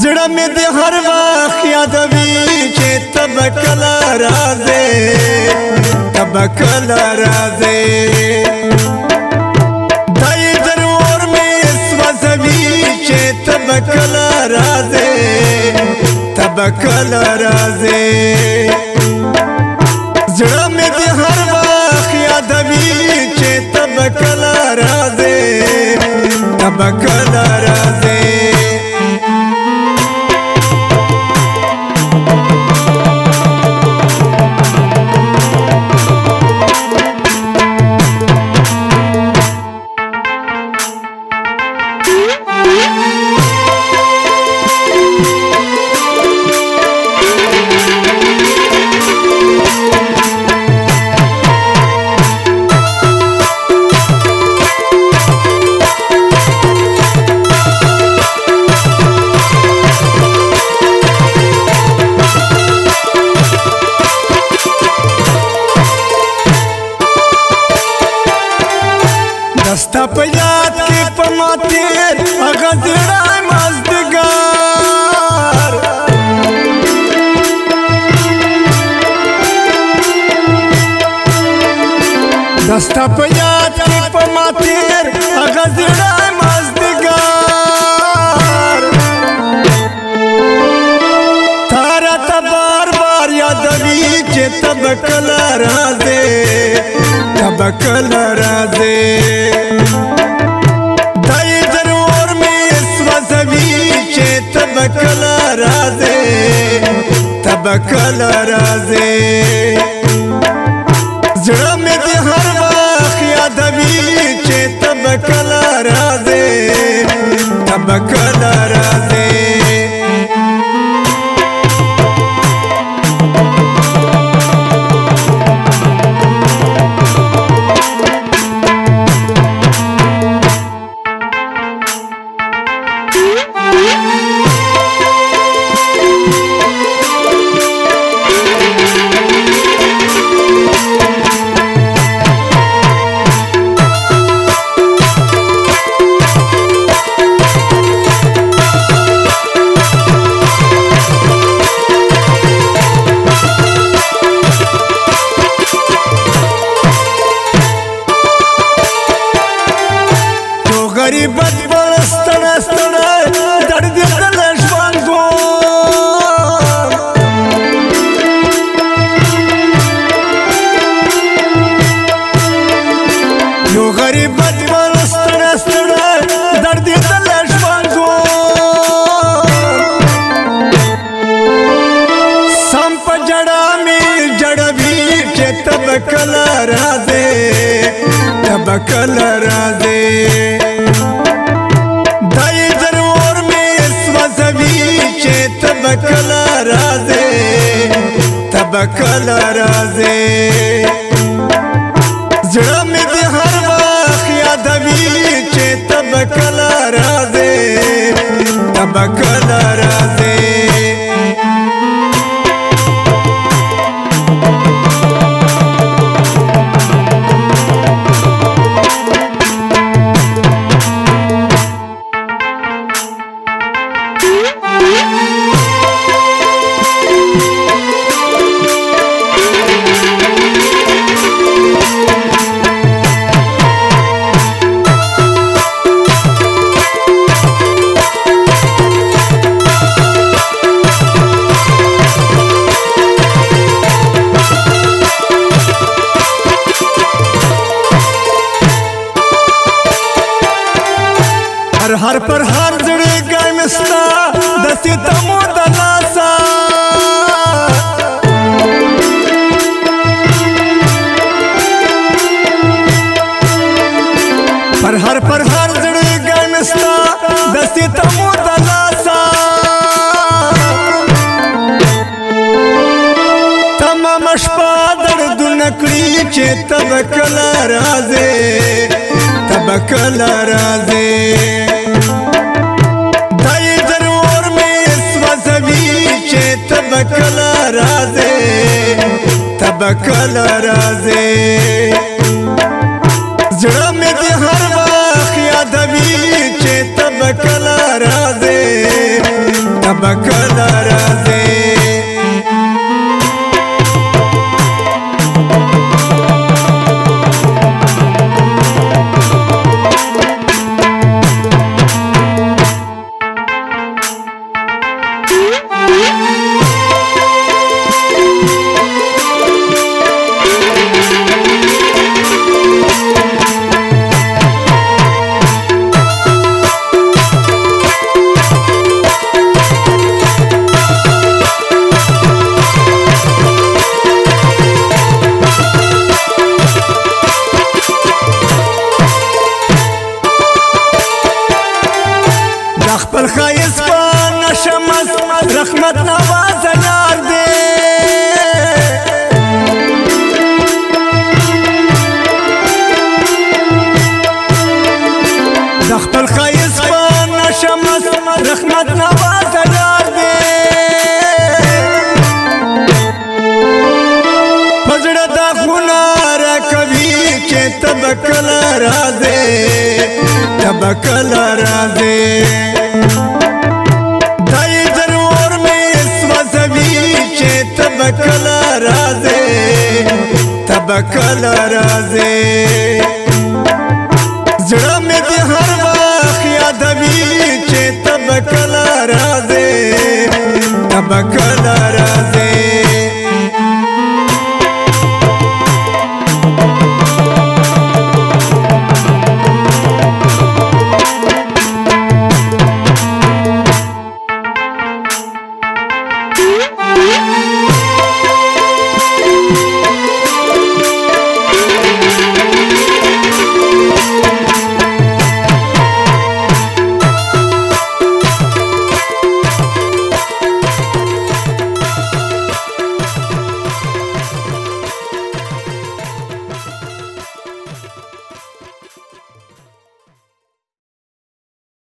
زړه مې د هر وخت یادوي چې ته به کله راځې ته به کله راځې دای ضرور مې سوځوي چې ته به کله راځې ته به کله راځې زړه مې د هر وخت یادوي چې ته به کله راځې ته به کله راځې دستا په یاد کې په ما تېر هغه زړی مازدیګر دستا په یاد کې په ما تېر هغه زړی مازدیګر تا راته بار بار یادوي چې ته به کله راځې ته به کله راځې دای ضرور مې سوځوي چې ته به کله راځې ته به کله راځې زړه مې د هر وخت یادوي چې ته به کله راځې ته به کله راځې غریبت بل ستړی ستړی دردېدلی ژوند وم یو غریبت بل ستړی ستړی دردېدلی ژوند وم سم په ژړا مې جړوي چې ته به کله راځې ته به کله راځې دای ضرور مې سوځوي چې ته به کله راځې ته به کله راځې زړه مې د هر وخت یادوي چې ته به کله راځې ته به کله راځې هر پر هر زړه ګای مستا د ستمو د لاسا پر هر زړه ګای مستا د ستمو د لاسا تمام شپه دردونه کړي چې ته به کله راځې ته به کله راځې دای ضرور مې سوځوي چې ته به کله راځې ته به کله راځې زړه مې د هر وخت یادوي چې ته به کله راځې کله راځې خپل خایس په نشمس رحمت نواز یار دې د خپل خایس په نشمس رحمت نواز یار دې پزړه د هنر کوي چې تب کله راځې تب کله راځې تب کله راځې